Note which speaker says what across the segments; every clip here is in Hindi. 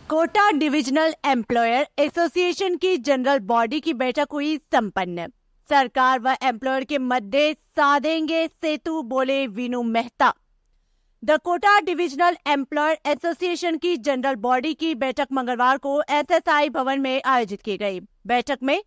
Speaker 1: कोटा डिविजनल एम्प्लॉयर एसोसिएशन की जनरल बॉडी की बैठक हुई संपन्न। सरकार व एम्प्लॉयर के मध्य साधेंगे सेतु, बोले Vinu Mehta. The Kota divisional employer association की जनरल बॉडी की बैठक मंगलवार को एसएसआई भवन में आयोजित की गई। बैठक में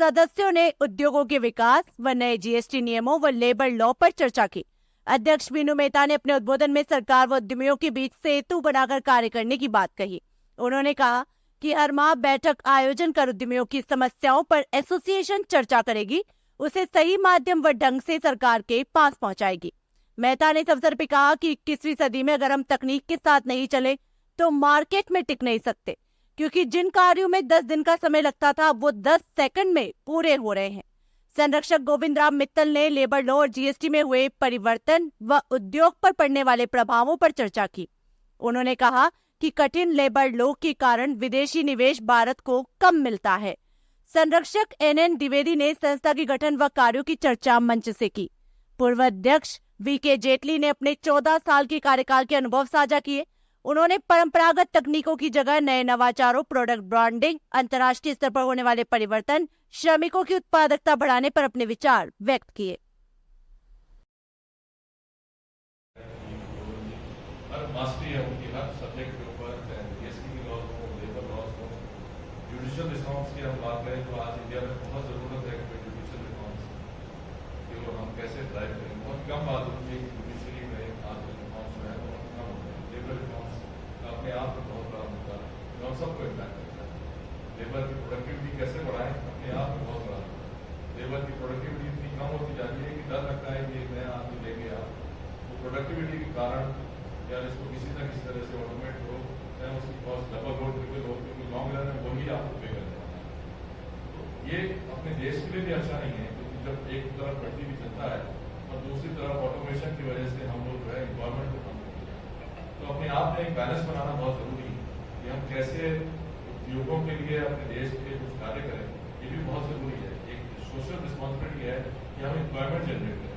Speaker 1: सदस्यों ने उद्योगों के विकास व नए जीएसटी नियमों व लेबर लॉ पर चर्चा की। अध्यक्ष वीनू मेहता ने अपने उद्बोधन में सरकार व उद्यमियों के बीच सेतु बनाकर कार्य करने की बात कही। उन्होंने कहा कि हर माह बैठक आयोजन कर उद्यमियों की समस्याओं पर एसोसिएशन चर्चा करेगी, उसे सही माध्यम व ढंग से सरकार के पास पहुंचाएगी। मेहता ने इस अवसर पर कहा कि 21वीं सदी में अगर हम तकनीक के साथ नहीं चले तो मार्केट में टिक नहीं सकते, क्योंकि जिन कार्यों में 10 दिन का समय लगता था वो 10 सेकंड में पूरे हो रहे हैं। संरक्षक गोविंद राम मित्तल ने लेबर लॉ और जीएसटी में हुए परिवर्तन व उद्योग पर पड़ने वाले प्रभावों पर चर्चा की। उन्होंने कहा कि कठिन लेबर लॉ के कारण विदेशी निवेश भारत को कम मिलता है। संरक्षक एनएन द्विवेदी ने संस्था के गठन व कार्यों की चर्चा मंच से की। पूर्व अध्यक्ष वीके जेटली ने अपने 14 साल के कार्यकाल के अनुभव साझा किए। उन्होंने परंपरागत तकनीकों की जगह नए नवाचारों, प्रोडक्ट ब्रांडिंग, अंतर्राष्ट्रीय स्तर पर होने वाले परिवर्तन, श्रमिकों की उत्पादकता बढ़ाने पर अपने विचार व्यक्त किए।
Speaker 2: जुडिशियल रिफॉर्म्स की हम बात करें तो आज इंडिया में बहुत ज़रूरत है कि जुडिशियल रिफॉर्म्स जो हम कैसे ड्राइव करें। बहुत कम बात होती है कि जुडिशरी में आज रिफॉर्म्स जो है बहुत कम होते हैं। लेबर रिफॉर्म्स का अपने आप में बहुत बड़ा मुद्दा है, हम सबको इम्पैक्ट करता है। लेबर की प्रोडक्टिविटी कैसे बढ़ाएं, अपने आप में बहुत बड़ा मुद्दा है। लेबर की प्रोडक्टिविटी इतनी कम होती जा रही है कि डर लगता है कि नया आदमी लेंगे आप, वो प्रोडक्टिविटी के कारण या इसको किसी न किसी तरह से ऑटोमेट हो, चाहे उसकी कॉस्ट डबल हो, ट्रिपल हो, क्योंकि लॉन्ग रन में वही आपको पे करने वाला है। तो ये अपने देश के लिए भी अच्छा नहीं है, क्योंकि जब एक तरफ बढ़ती हुई जनता है और दूसरी तरफ ऑटोमेशन की वजह से हम लोग जो है एम्प्लॉयमेंट को कम कर दिया। तो अपने आप में एक बैलेंस बनाना बहुत जरूरी है कि हम कैसे उद्योगों के लिए अपने देश के लिए कुछ कार्य करें, ये भी बहुत जरूरी है। एक सोशल रिस्पॉन्सिबिलिटी है कि हम एम्प्लॉयमेंट जनरेट करें।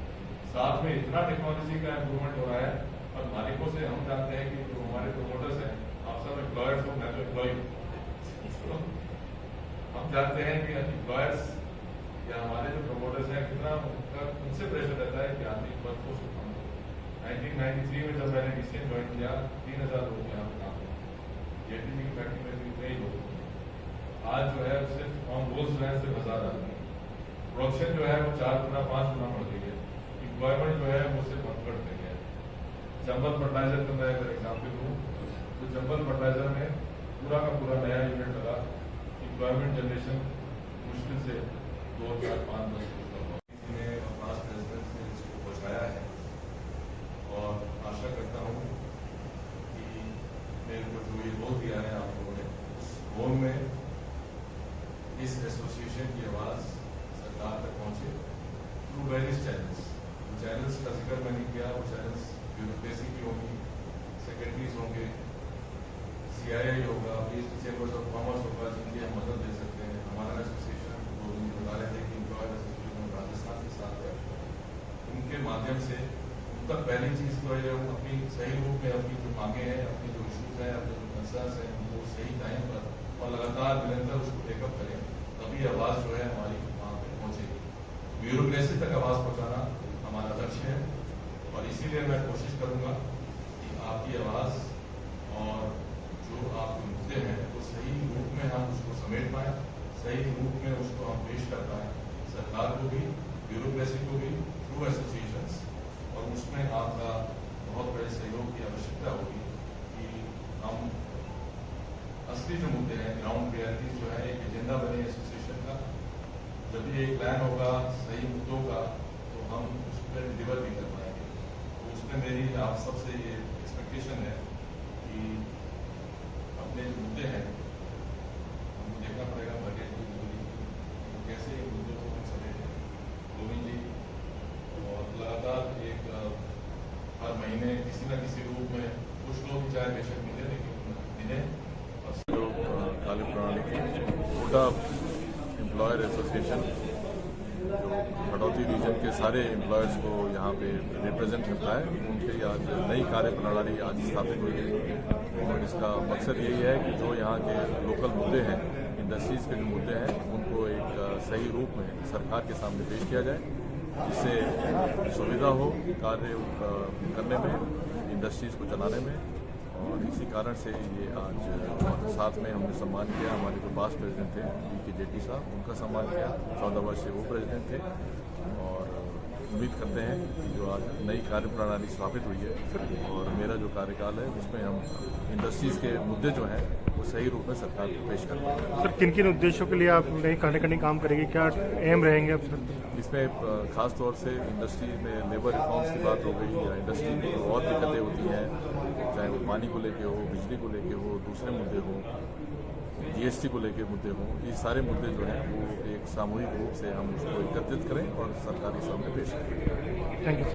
Speaker 2: साथ में इतना टेक्नोलॉजी का इम्प्रूवमेंट हो रहा है और मालिकों से हम जानते हैं कि जो हमारे प्रमोटर्स हैं, आप सब एम्प्लॉयर्स हो, मैं तो एम्प्लॉय हूँ, हम जानते हैं कि एम्प्लॉयर्स या हमारे जो प्रमोटर्स हैं कितना उनसे प्रेशर रहता है कि आदमी वर्कफोर्स को कम हो। 1993 में जब मैंने डीसीएम ज्वाइन किया 3000 लोग यहाँ पर काम करते, जेटीबी की फैक्ट्री में भी इतने ही लोग। आज जो है सिर्फ ऑन रोल्स जो है सिर्फ 1000 आदमी। प्रोडक्शन जो है वो 4 गुना 5 गुना बढ़ गई है। एम्प्लॉयमेंट जो है वो सिर्फ 1/3 रह गया है। चंबल फर्टिलाइजर का मैं अगर एग्जाम्पल दूँ तो चंबल फर्टिलाइजर में पूरा का पूरा नया यूनिट लगा, एम्प्लॉयमेंट जनरेशन मुश्किल से 2, 4, 5, 10 ने पास प्रेसिडेंट ने इसको पहुँचाया है और आशा करता हूँ कि मेरे को जो ये रोल दिया है आप लोगों ने, उस रोल में इस एसोसिएशन की आवाज़ सरकार तक पहुँचे थ्रू वेरियस चैनल्स। चैनल्स का जिक्र मैंने किया, वो चैनल्स ब्यूरोक्रेसी की होगी, सेक्रेटरीज होंगे, CII होगा, ईस्ट चैम्बर्स ऑफ कॉमर्स होगा, जिनकी हम मदद दे सकते हैं। हमारा एसोसिएशन वो बता रहे थे कि एम्प्लॉयर एसोसिएशन राजस्थान के साथ है, उनके माध्यम से उन तक पहली चीज़ तो है हम अपनी सही रूप में अपनी जो मांगे हैं, अपनी जो इशूज़ हैं, अपने जो कंसर्न्स हैं, उनको सही टाइम पर और लगातार निरंतर उसको टेकअप करें, तभी आवाज़ जो है हमारी वहाँ पर पहुँचेगी। ब्यूरोक्रेसी तक आवाज़ पहुँचाना हमारा लक्ष्य है और इसीलिए मैं कोशिश करूँगा कि आपकी आवाज़ और जो आपके मुद्दे हैं वो सही रूप में हम उसको समेट पाएँ, सही रूप में उसको हम पेश कर पाएँ सरकार को भी, ब्यूरोक्रेसी को भी, थ्रू एसोसिएशंस। और उसमें आपका बहुत बड़े सहयोग की आवश्यकता होगी कि हम असली जो मुद्दे हैं, ग्राउंड रियलिटीज जो है, एक एजेंडा बने एसोसिएशन का। जब ये एक प्लान होगा सही मुद्दों का तो हम उस पर डिलीवर भी कर पाएंगे। तो उसमें मेरी आप सबसे ये एक्सपेक्टेशन है कि अपने जो मुद्दे हैं हमको देखना पड़ेगा बजट की जरूरी कैसे इन मुद्दों को हम समेटें। गोविंद जी और लगातार एक हर महीने किसी न किसी रूप में कुछ लोग चाहे बेशक मिले, लेकिन मिले और
Speaker 3: जो कार्यप्रणाली की कोटा एम्प्लॉयर एसोसिएशन जो हडौती रीजन के सारे एम्प्लॉयर्स को यहाँ पे रिप्रेजेंट करता है। उनकी आज नई कार्य प्रणाली आज स्थापित हुई है और इसका मकसद यही है कि जो यहाँ के लोकल मुद्दे हैं, इंडस्ट्रीज़ के जो मुद्दे हैं, उनको एक सही रूप में सरकार के सामने पेश किया जाए, जिससे सुविधा हो कार्य करने में, इंडस्ट्रीज़ को चलाने में। और इसी कारण से ये आज साथ में हमने सम्मान किया। हमारे जो पास्ट प्रेसिडेंट थे BK जेटली साहब, उनका सम्मान किया। 14 वर्ष से वो प्रेसिडेंट थे और उम्मीद करते हैं कि जो आज नई कार्य प्रणाली स्थापित हुई है और मेरा जो कार्यकाल है उसमें हम इंडस्ट्रीज़ के मुद्दे जो हैं वो सही रूप में सरकार को पेश करेंगे।
Speaker 4: सर, किन किन उद्देश्यों के लिए आप नई करने काम करेंगे, क्या एम रहेंगे अब सर?
Speaker 3: इसमें खास तौर से इंडस्ट्री में लेबर रिफॉर्म्स की बात हो गई या इंडस्ट्री में जो और दिक्कतें होती हैं, चाहे वो पानी को लेके हो, बिजली को लेके हो, दूसरे मुद्दे हो, GST को लेके मुद्दे हों, ये सारे मुद्दे जो हैं वो एक सामूहिक रूप से हम उसको एकत्रित करें और सरकार के सामने पेश करें।
Speaker 4: Thank you.